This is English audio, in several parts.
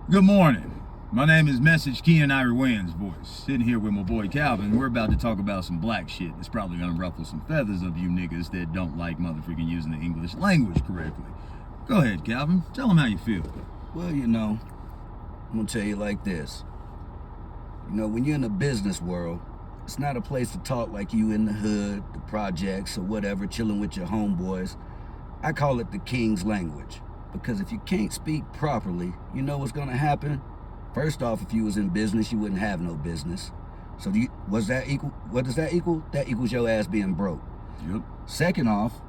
Good morning. My name is Message Key and Irie Wayans' voice. Sitting here with my boy Calvin. We're about to talk about some black shit. It's probably gonna ruffle some feathers of you niggas that don't like motherfucking using the English language correctly. Go ahead, Calvin. Tell them how you feel. Well, I'm gonna tell you like this. When you're in the business world, it's not a place to talk like you in the hood, the projects, or whatever, chilling with your homeboys. I call it the king's language. Because if you can't speak properly, you know what's gonna happen? First off, if you was in business, you wouldn't have no business. So what does that equal? That equals your ass being broke. Yep. Second off,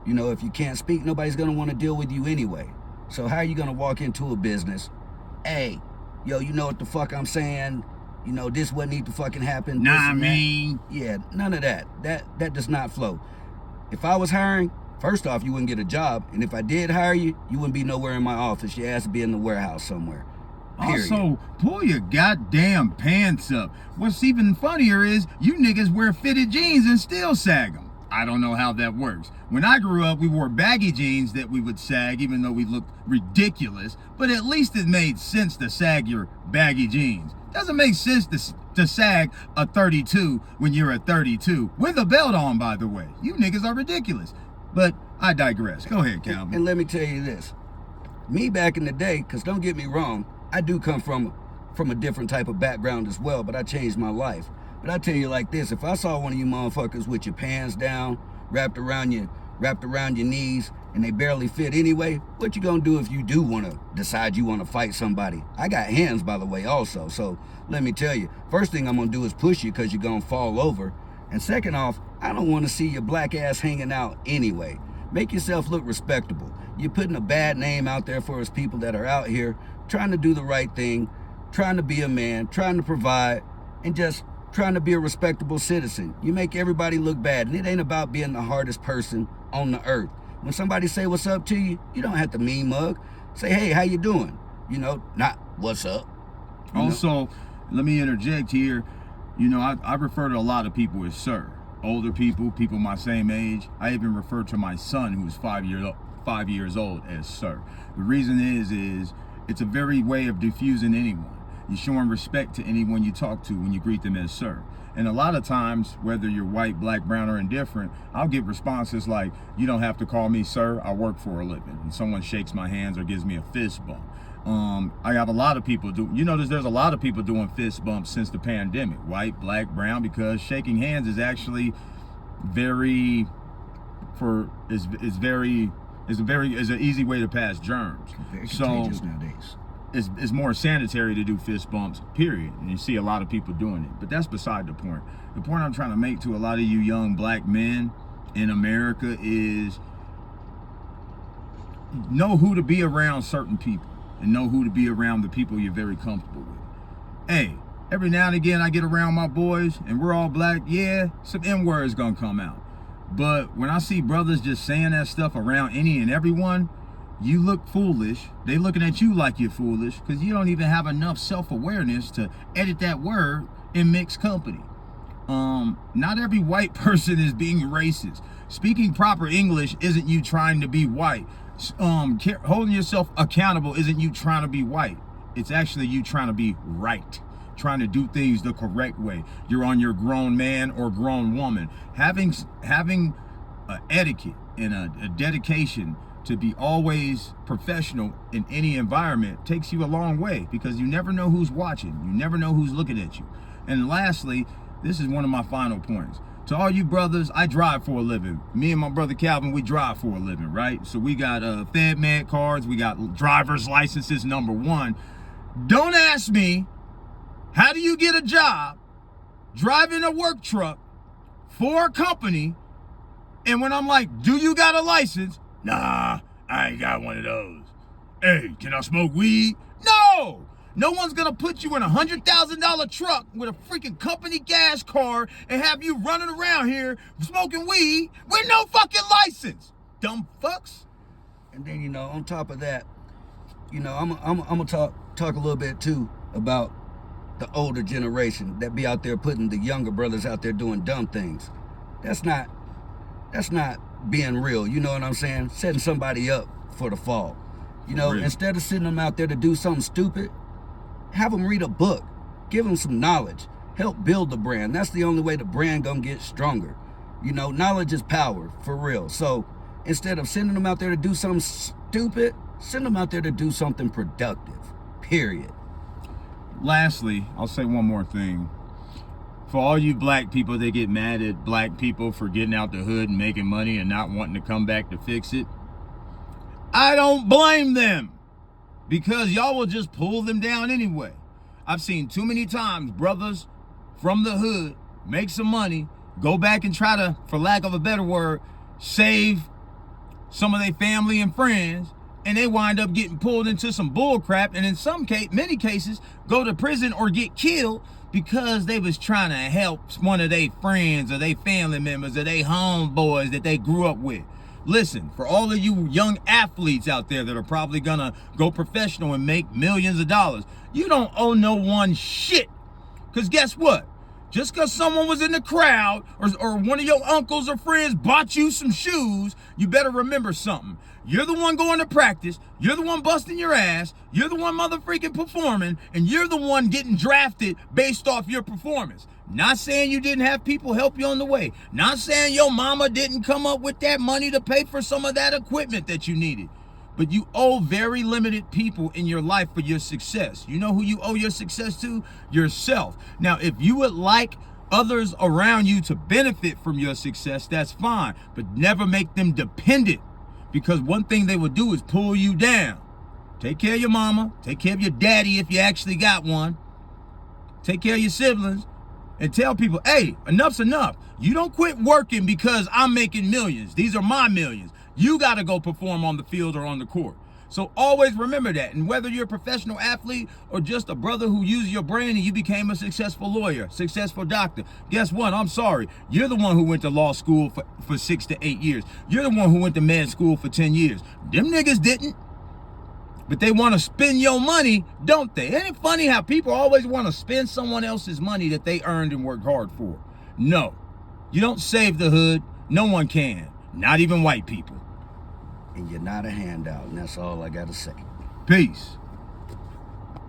if you can't speak, nobody's gonna want to deal with you anyway. So how are you gonna walk into a business? Hey, yo, you know what the fuck I'm saying? This what need to fucking happen. Yeah, none of that. That does not flow. If I was hiring, first off, you wouldn't get a job, and if I did hire you, you wouldn't be nowhere in my office. Your ass would be in the warehouse somewhere. Period. Also, pull your goddamn pants up. What's even funnier is you niggas wear fitted jeans and still sag them. I don't know how that works. When I grew up, we wore baggy jeans that we would sag even though we looked ridiculous, but at least it made sense to sag your baggy jeans. Doesn't make sense to sag a 32 when you're a 32. With a belt on, by the way. You niggas are ridiculous. But I digress. Go ahead, Calvin. And let me tell you this. Me back in the day, because don't get me wrong, I do come from a different type of background as well, but I changed my life. But I tell you like this, if I saw one of you motherfuckers with your pants down, wrapped around your knees, and they barely fit anyway, what you gonna do if you do wanna decide you wanna fight somebody? I got hands, by the way, also, so let me tell you, first thing I'm gonna do is push you because you're gonna fall over. And second off, I don't wanna see your black ass hanging out anyway. Make yourself look respectable. You're putting a bad name out there for us people that are out here trying to do the right thing, trying to be a man, trying to provide, and just trying to be a respectable citizen. You make everybody look bad, and it ain't about being the hardest person on the earth. When somebody say what's up to you, you don't have to mean mug. Say, hey, how you doing? Not what's up. Also, let me interject here. I refer to a lot of people as sir. Older people my same age. I even refer to my son, who's 5 years old, as sir. The reason is it's a very way of diffusing anyone. You're showing respect to anyone you talk to when you greet them as sir. And a lot of times, whether you're white, black, brown, or indifferent, I'll get responses like, you don't have to call me sir, I work for a living. And someone shakes my hands or gives me a fist bump. I have a lot of people there's a lot of people doing fist bumps since the pandemic, white, black, brown, because shaking hands is actually is an easy way to pass germs. Very contagious nowadays. It's more sanitary to do fist bumps, period. And you see a lot of people doing it. But that's beside the point. The point I'm trying to make to a lot of you young black men in America is know who to be around certain people and know who to be around the people you're very comfortable with. Hey, every now and again I get around my boys and we're all black, yeah, some N-words gonna come out. But when I see brothers just saying that stuff around any and everyone, you look foolish. They looking at you like you're foolish because you don't even have enough self-awareness to edit that word in mixed company. Not every white person is being racist. Speaking proper English isn't you trying to be white. Holding yourself accountable isn't you trying to be white. It's actually you trying to be right. Trying to do things the correct way. You're on your grown man or grown woman. Having etiquette and a dedication to be always professional in any environment takes you a long way because you never know who's watching. You never know who's looking at you. And lastly, this is one of my final points. To all you brothers, I drive for a living. Me and my brother Calvin, we drive for a living, right? So we got FedMed cards, we got driver's licenses, number one. Don't ask me, how do you get a job driving a work truck for a company? And when I'm like, do you got a license? Nah, I ain't got one of those. Hey, can I smoke weed? No! No one's gonna put you in a $100,000 truck with a freaking company gas card and have you running around here smoking weed with no fucking license. Dumb fucks. And then, on top of that, I'm gonna talk a little bit too about the older generation that be out there putting the younger brothers out there doing dumb things. That's not being real, you know what I'm saying? Setting somebody up for the fall. You know, Really? instead of sending them out there to do something stupid, have them read a book, give them some knowledge, help build the brand. That's the only way the brand gonna get stronger. You know, knowledge is power, for real. So instead of sending them out there to do something stupid, send them out there to do something productive, period. Lastly, I'll say one more thing. For all you black people that get mad at black people for getting out the hood and making money and not wanting to come back to fix it, I don't blame them, because y'all will just pull them down anyway. I've seen too many times brothers from the hood make some money, go back and try to, for lack of a better word, save some of their family and friends, and they wind up getting pulled into some bull crap, and in many cases, go to prison or get killed because they was trying to help one of their friends or their family members or their homeboys that they grew up with. Listen, for all of you young athletes out there that are probably gonna go professional and make millions of dollars, you don't owe no one shit. Because guess what? Just because someone was in the crowd or one of your uncles or friends bought you some shoes, you better remember something. You're the one going to practice. You're the one busting your ass. You're the one motherfucking performing. And you're the one getting drafted based off your performance. Not saying you didn't have people help you on the way. Not saying your mama didn't come up with that money to pay for some of that equipment that you needed. But you owe very limited people in your life for your success. You know who you owe your success to? Yourself. Now, if you would like others around you to benefit from your success, that's fine. But never make them dependent. Because one thing they will do is pull you down. Take care of your mama. Take care of your daddy if you actually got one. Take care of your siblings. And tell people, hey, enough's enough. You don't quit working because I'm making millions. These are my millions. You got to go perform on the field or on the court. So always remember that. And whether you're a professional athlete or just a brother who used your brain and you became a successful lawyer, successful doctor, guess what? I'm sorry. You're the one who went to law school for 6 to 8 years. You're the one who went to med school for 10 years. Them niggas didn't. But they want to spend your money, don't they? Ain't it funny how people always want to spend someone else's money that they earned and worked hard for? No. You don't save the hood. No one can. Not even white people. And you're not a handout, and that's all I gotta say. Peace.